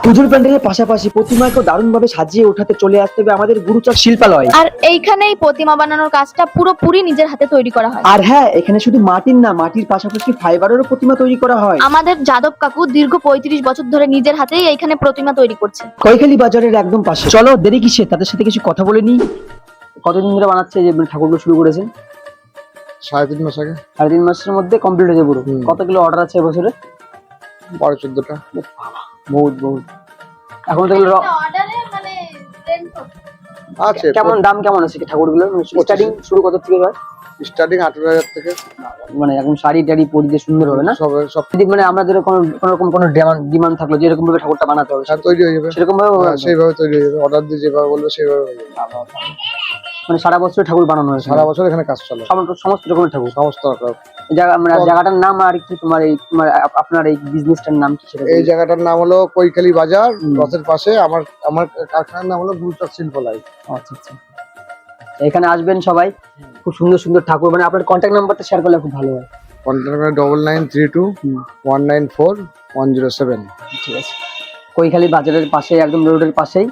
পুজোর প্যান্ডেলের পাশাপাশি প্রতিমাকেও দারুণভাবে সাজিয়ে ওঠাতে চলে আসতে হবে আমাদের গুরুচর শিল্পালয়। আর এইখানেই প্রতিমা বানানোর কাজটা পুরোপুরি নিজের হাতে তৈরি করা হয়। আর হ্যাঁ, এখানে শুধু মাটির না, মাটির পাশাপাশি ফাইবারেরও প্রতিমা তৈরি করা হয়। আমাদের যাদব কাকু দীর্ঘ 35 বছর ধরে নিজের হাতেই এইখানে প্রতিমা তৈরি করছে। কৈখালী বাজারের একদম পাশে। চলো দেরি কিসে, তাদের সাথে কিছু কথা বলে নি। কতদিন ধরে বানাচ্ছে যে ঠাকুরগুলো শুরু করেছেন? 3.5 মাস আগে। 3.5 মাসের মধ্যে কমপ্লিট হয়ে যাবে পুরো। হুম। কত কিলো অর্ডার আছে এবছরে? 12-14টা। বহুত বহুত। এখন তো এগুলো আছে। কেমন দাম কেমন আছে কি ঠাকুরগুলো? স্টার্টিং শুরু কত থেকে হয়? স্টার্টিং 18,000 থেকে। মানে এখন শাড়ি টাড়ি পরিতে সুন্দর হবে না? সব যদি মানে আমাদের কোনো রকম কোনো ডিমান্ড থাকলো যে এরকম ভাবে ঠাকুরটা বানাতে হবে, তৈরি হয়ে যাবে। সেরকম ভাবে হ্যাঁ, সেইভাবে তৈরি হয়ে যাবে। অর্ডার দিয়ে যেভাবে বলবে সেইভাবে হয়ে যাবে। মানে সারা বছর ঠাকুর বানানো হয়? সারা বছর এখানে কাজ চলে। সমস্ত রকমের ঠাকুর? সমস্ত রকম। মানে জায়গাটার নাম আর কি তোমার এই আপনার এই বিজনেসটার নাম কি সেটা? এই জায়গাটার নাম হলো কৈখালী বাজার। রথের পাশে আমার কারখানার নাম হলো গুরুচর শিল্পালয়। আচ্ছা আচ্ছা। এখানে আসবেন সবাই, খুব সুন্দর সুন্দর ঠাকুর। মানে আপনার কন্ট্যাক্ট নাম্বারটা শেয়ার করলে খুব ভালো হয়। Contact number 9932194107। ঠিক আছে। কৈখালী বাজারের পাশে, একদম রোডের পাশেই